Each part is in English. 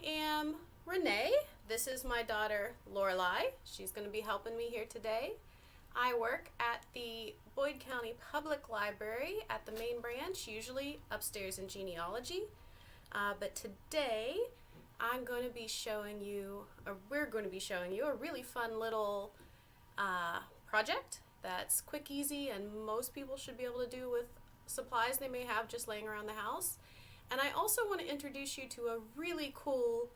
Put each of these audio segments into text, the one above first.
am Renee. This is my daughter Lorelei. She's going to be helping me here today. I work at the Boyd County Public Library at the main branch, usually upstairs in genealogy. But today we're going to be showing you a really fun little project that's quick, easy, and most people should be able to do with supplies they may have just laying around the house. And I also want to introduce you to a really cool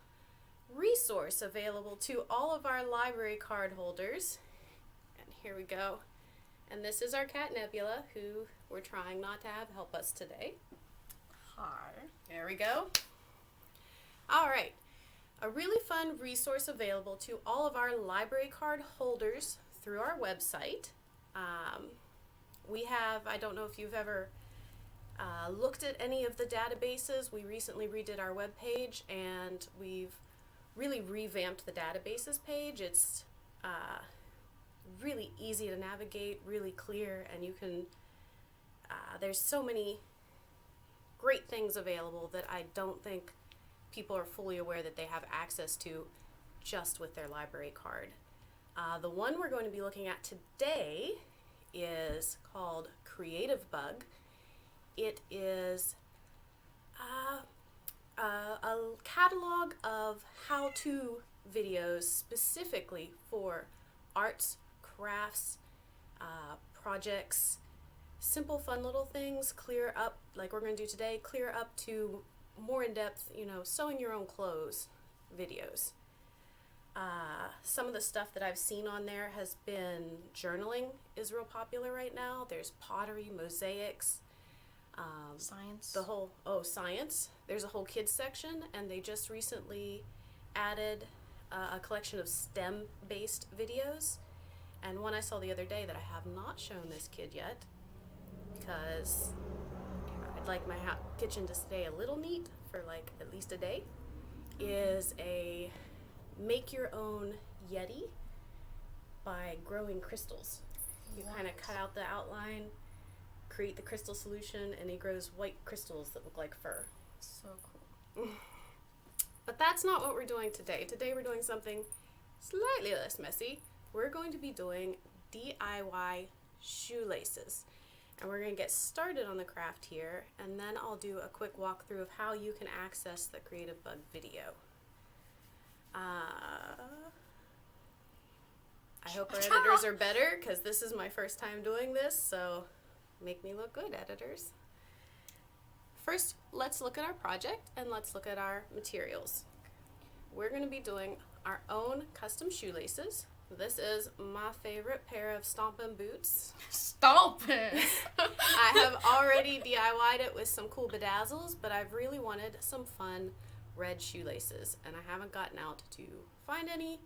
resource available to all of our library card holders. And here we go. And this is our cat Nebula, who we're trying not to have help us today. Hi. There we go. All right. A really fun resource available to all of our library card holders through our website. We have, I don't know if you've ever looked at any of the databases. We recently redid our webpage and we've really revamped the databases page. It's really easy to navigate, really clear, and you can, there's so many great things available that I don't think people are fully aware that they have access to just with their library card. The one we're going to be looking at today is called Creativebug. It is a catalog of how-to videos specifically for arts, crafts, projects, simple fun little things, clear up, like we're going to do today, clear up to more in-depth, sewing your own clothes videos. Some of the stuff that I've seen on there has been journaling is real popular right now. There's pottery, mosaics, Science. Science. There's a whole kids section, and they just recently added a collection of STEM-based videos. And one I saw the other day that I have not shown this kid yet, because I'd like my kitchen to stay a little neat for like at least a day, is a make your own Yeti by growing crystals. You kind of cut out the outline, create the crystal solution, and he grows white crystals that look like fur. So cool. But that's not what we're doing today. Today we're doing something slightly less messy. We're going to be doing DIY shoelaces. And we're going to get started on the craft here, and then I'll do a quick walkthrough of how you can access the Creativebug video. I hope our editors are better, because this is my first time doing this, so make me look good, editors. First, let's look at our project and let's look at our materials. We're going to be doing our own custom shoelaces. This is my favorite pair of stompin' boots. Stompin'! I have already DIY'd it with some cool bedazzles, but I've really wanted some fun red shoelaces, and I haven't gotten out to find any.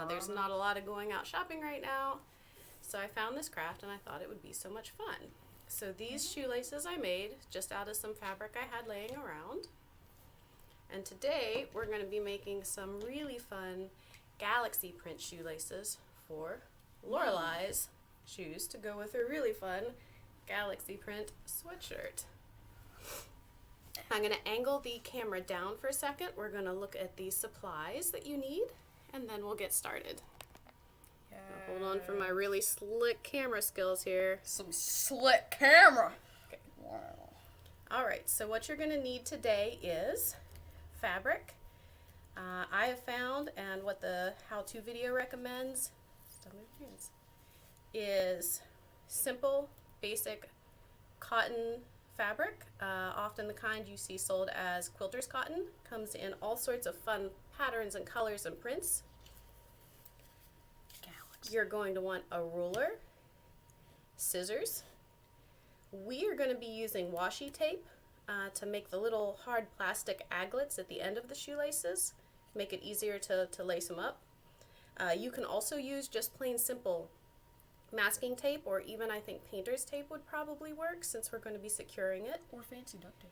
There's not a lot of going out shopping right now, so I found this craft and I thought it would be so much fun. So these shoelaces I made just out of some fabric I had laying around, and today we're going to be making some really fun galaxy print shoelaces for Lorelei's shoes to go with her really fun galaxy print sweatshirt. I'm going to angle the camera down for a second. We're going to look at the supplies that you need, and then we'll get started. Yeah. Hold on for my really slick camera skills here. Some slick camera. Okay. Wow. All right, so what you're going to need today is fabric. I have found, and what the how-to video recommends, is simple, basic cotton fabric. Often the kind you see sold as quilter's cotton. Comes in all sorts of fun patterns and colors and prints. Galaxy. You're going to want a ruler, scissors. We are going to be using washi tape to make the little hard plastic aglets at the end of the shoelaces. Make it easier to lace them up. You can also use just plain simple masking tape, or even I think painter's tape would probably work since we're going to be securing it. Or fancy duct tape.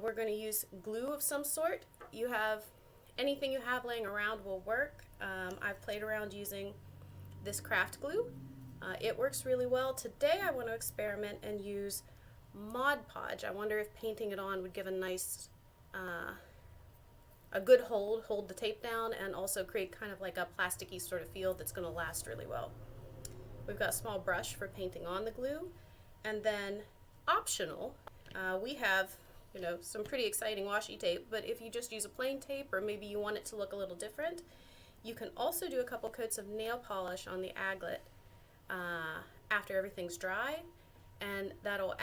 We're going to use glue of some sort. Anything you have laying around will work. I've played around using this craft glue. It works really well. Today I want to experiment and use Mod Podge. I wonder if painting it on would give a nice a good hold the tape down, and also create kind of like a plasticky sort of feel that's going to last really well. We've got a small brush for painting on the glue, and then optional, we have some pretty exciting washi tape, but if you just use a plain tape, or maybe you want it to look a little different, you can also do a couple coats of nail polish on the aglet after everything's dry, and that'll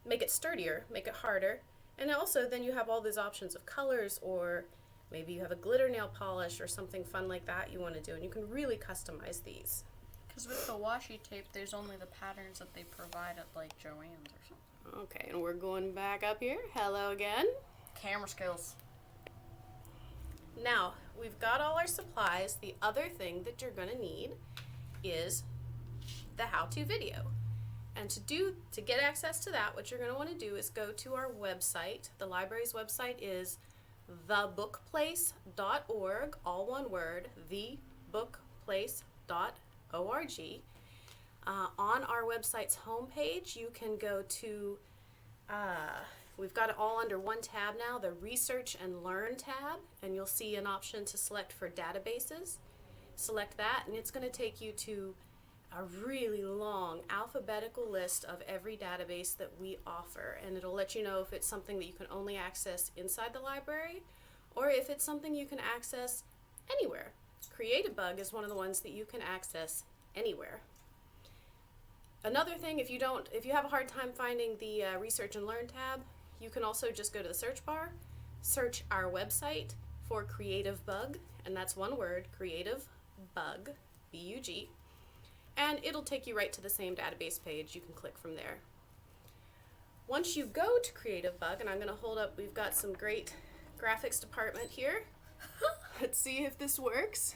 make it sturdier, make it harder, and also then you have all these options of colors, or maybe you have a glitter nail polish or something fun like that you want to do, and you can really customize these. Because with the washi tape, there's only the patterns that they provide at like Joann's or something. Okay, and we're going back up here. Hello again. Camera skills. Now, we've got all our supplies. The other thing that you're going to need is the how-to video. And to get access to that, what you're going to want to do is go to our website. The library's website is thebookplace.org, all one word, thebookplace.org. On our website's homepage, you can go to, we've got it all under one tab now, the Research and Learn tab, and you'll see an option to select for databases. Select that, and it's going to take you to a really long alphabetical list of every database that we offer, and it'll let you know if it's something that you can only access inside the library, or if it's something you can access anywhere. Creativebug is one of the ones that you can access anywhere. Another thing, if you have a hard time finding the Research and Learn tab, you can also just go to the search bar, search our website for Creativebug, and that's one word, Creativebug, B-U-G, and it'll take you right to the same database page. You can click from there. Once you go to Creativebug, and I'm going to hold up, we've got some great graphics department here. Let's see if this works.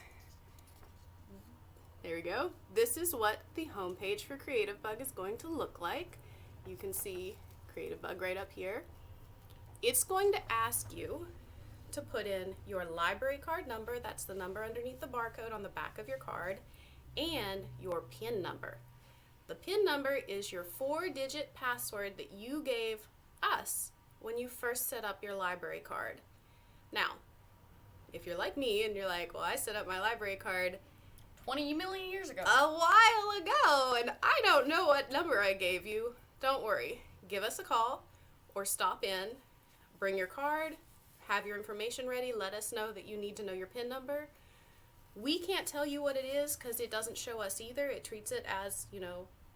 There we go. This is what the homepage for Creativebug is going to look like. You can see Creativebug right up here. It's going to ask you to put in your library card number, that's the number underneath the barcode on the back of your card, and your PIN number. The PIN number is your 4-digit password that you gave us when you first set up your library card. Now, if you're like me and you're like, well, I set up my library card 20 million years ago. a while ago, and I don't know what number I gave you. Don't worry. Give us a call or stop in, bring your card, have your information ready, let us know that you need to know your PIN number. We can't tell you what it is because it doesn't show us either. It treats it as,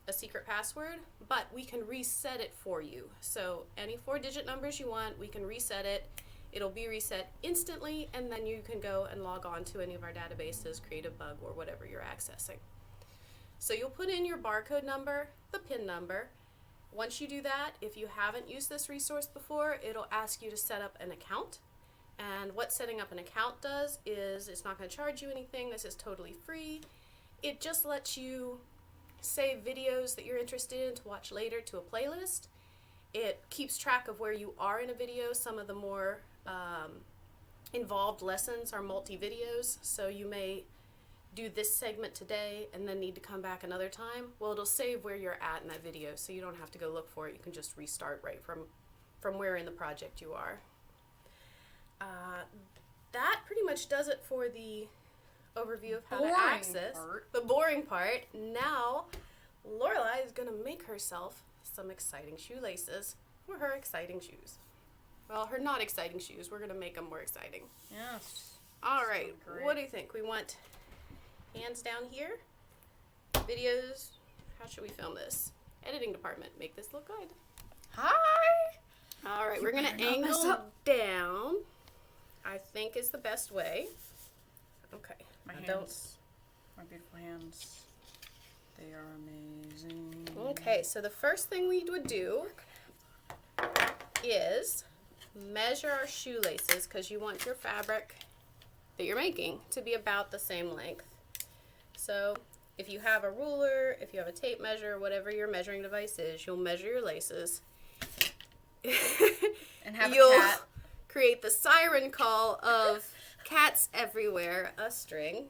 a secret password, but we can reset it for you. So any 4-digit numbers you want, we can reset it. It'll be reset instantly, and then you can go and log on to any of our databases, Creativebug, or whatever you're accessing. So you'll put in your barcode number, the PIN number. Once you do that, if you haven't used this resource before, it'll ask you to set up an account. And what setting up an account does is it's not going to charge you anything. This is totally free. It just lets you save videos that you're interested in to watch later to a playlist. It keeps track of where you are in a video. Some of the more involved lessons are multi-videos, so you may do this segment today and then need to come back another time. Well, it'll save where you're at in that video, so you don't have to go look for it. You can just restart right from where in the project you are. That pretty much does it for the overview of how to access the boring part. Now, Lorelei is going to make herself some exciting shoelaces for her exciting shoes. Well, her not exciting shoes. We're going to make them more exciting. Yes. All right. What do you think? We want hands down here. Videos. How should we film this? Editing department. Make this look good. Hi. All right. We're going to angle down. I think is the best way. Okay. My beautiful hands. They are amazing. Okay, so the first thing we would do is measure our shoelaces, because you want your fabric that you're making to be about the same length. So if you have a ruler, if you have a tape measure, whatever your measuring device is, you'll measure your laces. And have You'll a cat. Create the siren call of cats everywhere, a string.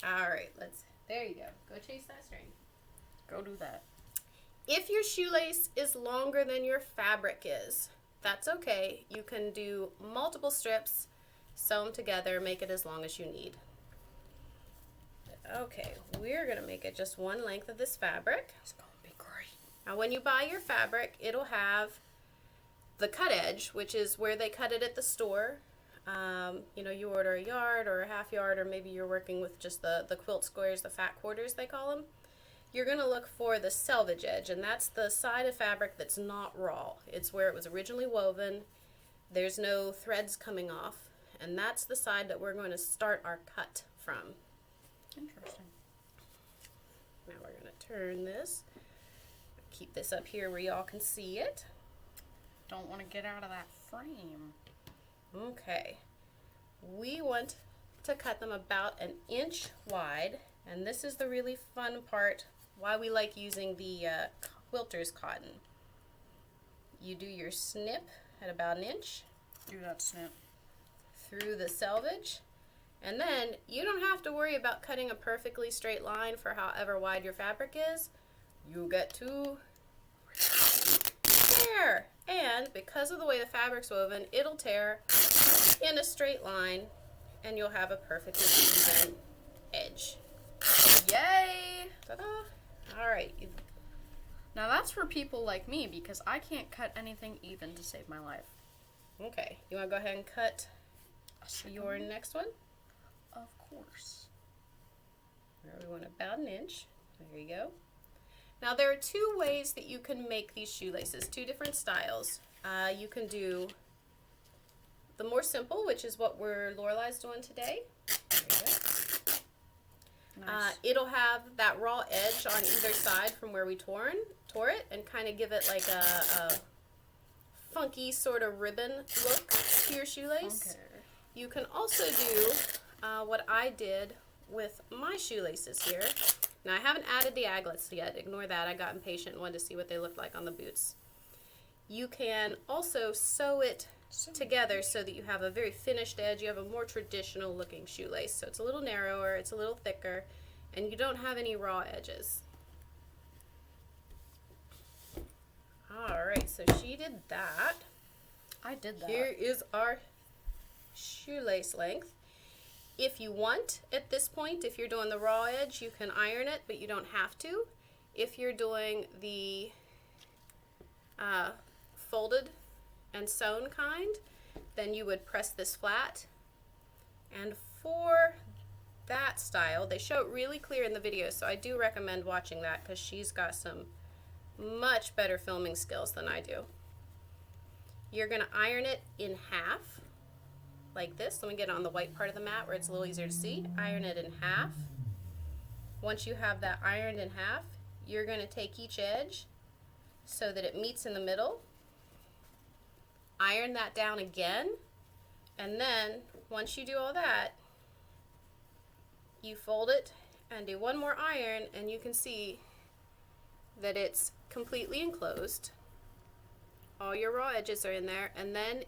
All right, there you go. Go chase that string. Go do that. If your shoelace is longer than your fabric is, that's okay. You can do multiple strips, sew them together, make it as long as you need. Okay, we're going to make it just one length of this fabric. It's going to be great. Now when you buy your fabric, it'll have the cut edge, which is where they cut it at the store. You know, you order a yard or a half yard, or maybe you're working with just the quilt squares, the fat quarters they call them. You're going to look for the selvage edge, and that's the side of fabric that's not raw. It's where it was originally woven. There's no threads coming off, and that's the side that we're going to start our cut from. Interesting. Now we're going to turn this. Keep this up here where y'all can see it. Don't want to get out of that frame. Okay. We want to cut them about 1 inch wide, and this is the really fun part, why we like using the quilter's cotton. You do your snip at about 1 inch. Do that snip. Through the selvage. And then you don't have to worry about cutting a perfectly straight line for however wide your fabric is. You get to tear. And because of the way the fabric's woven, it'll tear in a straight line, and you'll have a perfectly even edge. Yay! Ta-da! All right. Now that's for people like me, because I can't cut anything even to save my life. Okay. You want to go ahead and cut your next one? Of course. We want about 1 inch. There you go. Now there are 2 ways that you can make these shoelaces, 2 different styles. You can do the more simple, which is what Lorelei's doing today. There you go. Nice. It'll have that raw edge on either side from where we tore it, and kind of give it like a funky sort of ribbon look to your shoelace. Okay. You can also do what I did with my shoelaces here. Now I haven't added the aglets yet. Ignore that. I got impatient and wanted to see what they looked like on the boots. You can also sew it together so that you have a very finished edge. You have a more traditional looking shoelace. So it's a little narrower, it's a little thicker, and you don't have any raw edges. Alright, so she did that. I did that. Here is our shoelace length. If you want, at this point, if you're doing the raw edge, you can iron it, but you don't have to. If you're doing the folded and sewn kind, then you would press this flat. And for that style, they show it really clear in the video, so I do recommend watching that because she's got some much better filming skills than I do. You're going to iron it in half. Like this. Let me get on the white part of the mat where it's a little easier to see. Iron it in half. Once you have that ironed in half, you're going to take each edge so that it meets in the middle. Iron that down again, and then once you do all that, you fold it and do one more iron, and you can see that it's completely enclosed. All your raw edges are in there, and then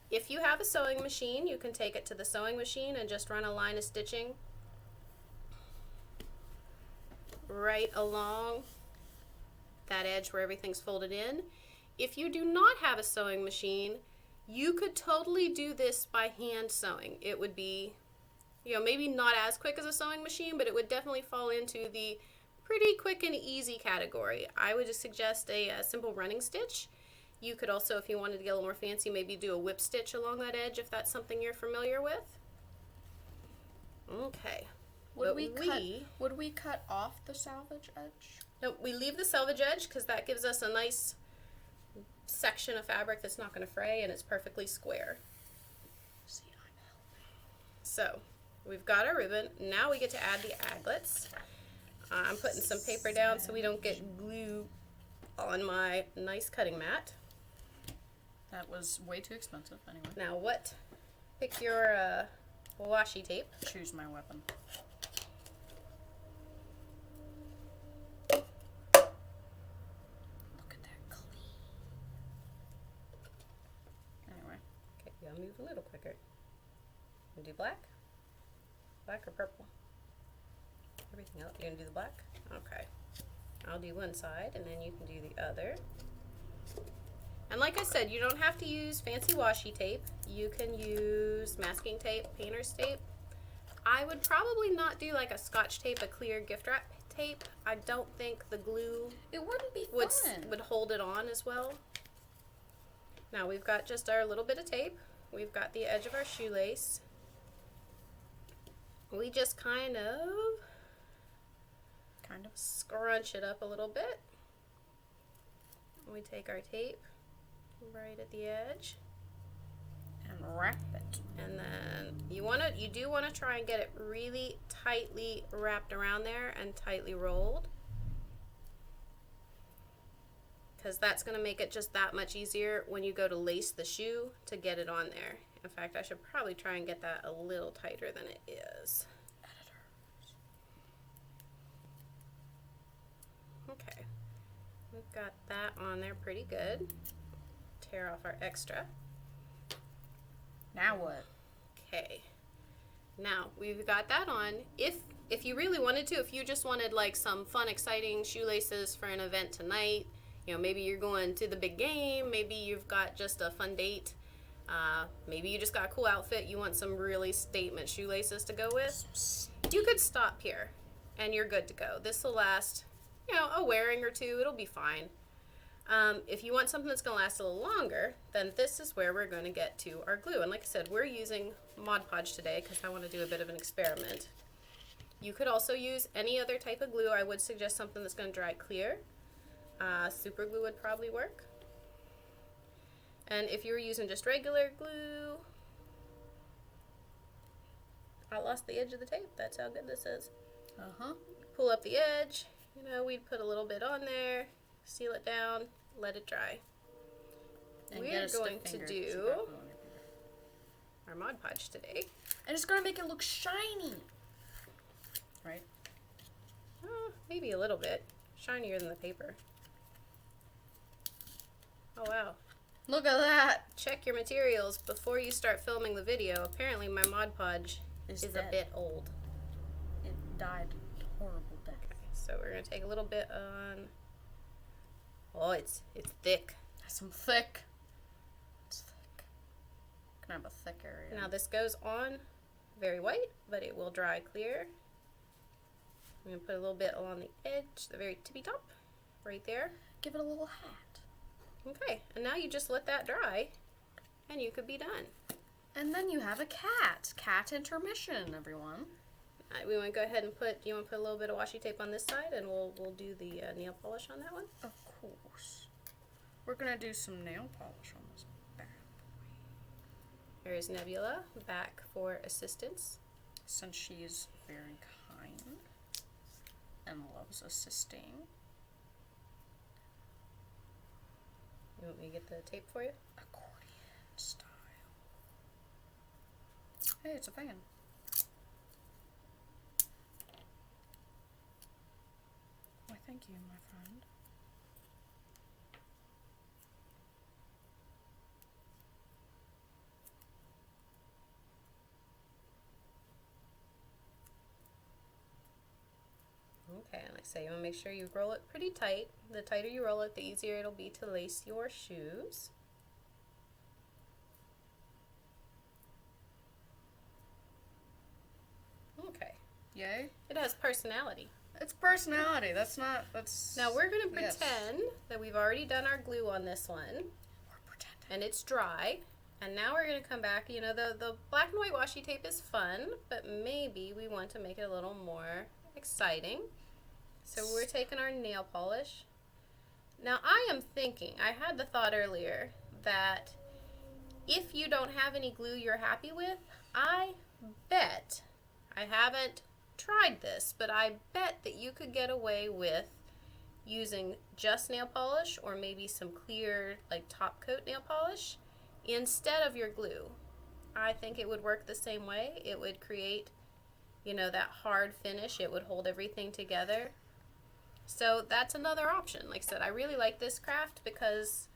if you have a sewing machine, you can take it to the sewing machine and just run a line of stitching right along that edge where everything's folded in. If you do not have a sewing machine, you could totally do this by hand sewing. It would be, you know, maybe not as quick as a sewing machine, but it would definitely fall into the pretty quick and easy category. I would just suggest a simple running stitch. You could also, if you wanted to get a little more fancy, maybe do a whip stitch along that edge if that's something you're familiar with. Okay. Would we cut off the selvage edge? No, we leave the selvage edge because that gives us a nice section of fabric that's not going to fray, and it's perfectly square. See, I'm helping. So we've got our ribbon. Now we get to add the aglets. I'm putting some paper down so we don't get glue on my nice cutting mat. That was way too expensive anyway. Now pick your washi tape. Choose my weapon. Look at that clean. Anyway. Okay, you gotta move a little quicker. You do black? Black or purple? Everything else. You're gonna do the black? Okay. I'll do one side and then you can do the other. And like I said, you don't have to use fancy washi tape. You can use masking tape, painter's tape. I would probably not do like a Scotch tape, a clear gift wrap tape. I don't think the glue It wouldn't be would fun. would hold it on as well. Now we've got just our little bit of tape. We've got the edge of our shoelace. We just kind of scrunch it up a little bit. We take our tape right at the edge and wrap it. And then you do want to try and get it really tightly wrapped around there and tightly rolled, because that's going to make it just that much easier when you go to lace the shoe to get it on there. In fact, I should probably try and get that a little tighter than it is. Okay, we've got that on there pretty good. Tear off our extra. Now what? Okay, now we've got that on. If you really wanted to, if you just wanted like some fun, exciting shoelaces for an event tonight, you know, maybe you're going to the big game, maybe you've got just a fun date, maybe you just got a cool outfit, you want some really statement shoelaces to go with, you could stop here and you're good to go. This will last, you know, a wearing or two, it'll be fine. If you want something that's going to last a little longer, then this is where we're going to get to our glue. And like I said, we're using Mod Podge today because I want to do a bit of an experiment. You could also use any other type of glue. I would suggest something that's going to dry clear. Super glue would probably work. And if you were using just regular glue, I lost the edge of the tape. That's how good this is. Pull up the edge. You know, we'd put a little bit on there, seal it down, let it dry. And we're going to do our Mod Podge today. And it's going to make it look shiny. Right? Maybe a little bit. Shinier than the paper. Oh, wow. Look at that. Check your materials before you start filming the video. Apparently my Mod Podge is a bit old. It died a horrible death. Okay, so we're going to take a little bit on... Oh, it's thick. That's some thick. It's thick. Can have a thick area. Now this goes on very white, but it will dry clear. I'm going to put a little bit along the edge, the very tippy top, right there. Give it a little hat. Okay, and now you just let that dry, and you could be done. And then you have a cat. Cat intermission, everyone. We want to go ahead and you want to put a little bit of washi tape on this side, and we'll do the nail polish on that one? Of course. We're going to do some nail polish on this bad boy. Here's Nebula back for assistance. Since she's very kind and loves assisting. You want me to get the tape for you? Accordion style. Hey, it's a fan. Why, thank you, my friend. Okay, and like I say, you want to make sure you roll it pretty tight. The tighter you roll it, the easier it'll be to lace your shoes. Okay. Yay? It has personality. It's personality. That's... Now we're going to pretend that we've already done our glue on this one. We're pretending. And it's dry. And now we're going to come back. You know, the black and white washi tape is fun, but maybe we want to make it a little more exciting. So we're taking our nail polish. Now I am thinking, I had the thought earlier that if you don't have any glue you're happy with, I bet, I haven't tried this, but I bet that you could get away with using just nail polish or maybe some clear like top coat nail polish instead of your glue. I think it would work the same way. It would create, you know, that hard finish. It would hold everything together. So that's another option. Like I said, I really like this craft because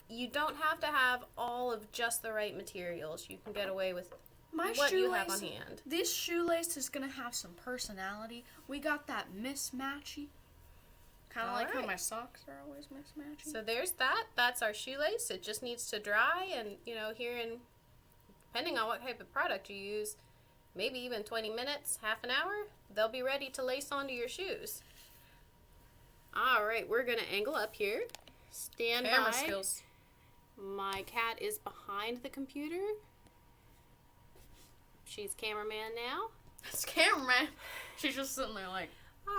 you don't have to have all of just the right materials. You can get away with what you have on hand. This shoelace is going to have some personality. We got that mismatchy. Kind of All like how right. my socks are always mismatching. So there's that. That's our shoelace. It just needs to dry, and here in, depending on what type of product you use, maybe even 20 minutes, half an hour, they'll be ready to lace onto your shoes. All right, we're gonna angle up here. Stand Camera by. skills. My cat is behind the computer. She's cameraman now. It's cameraman. She's just sitting there like.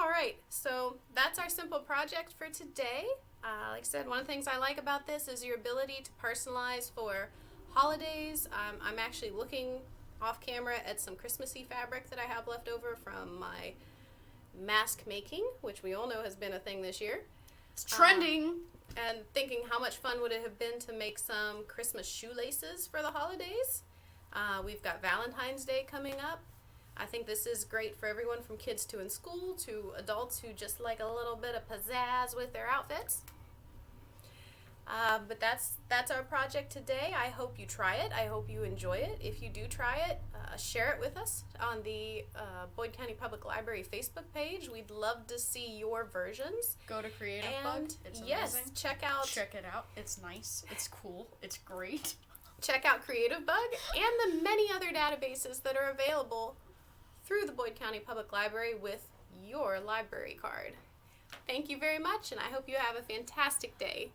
All right, so that's our simple project for today. Like I said, one of the things I like about this is your ability to personalize for holidays. I'm actually looking off camera at some Christmassy fabric that I have left over from my mask making, which we all know has been a thing this year. It's trending. And thinking how much fun would it have been to make some Christmas shoelaces for the holidays. We've got Valentine's Day coming up. I think this is great for everyone from kids to in school to adults who just like a little bit of pizzazz with their outfits. But that's our project today. I hope you try it. I hope you enjoy it. If you do try it, share it with us on the Boyd County Public Library Facebook page. We'd love to see your versions. Go to Creativebug. And It's yes, amazing. check it out. It's nice. It's cool. It's great. Check out Creativebug and the many other databases that are available through the Boyd County Public Library with your library card. Thank you very much, and I hope you have a fantastic day.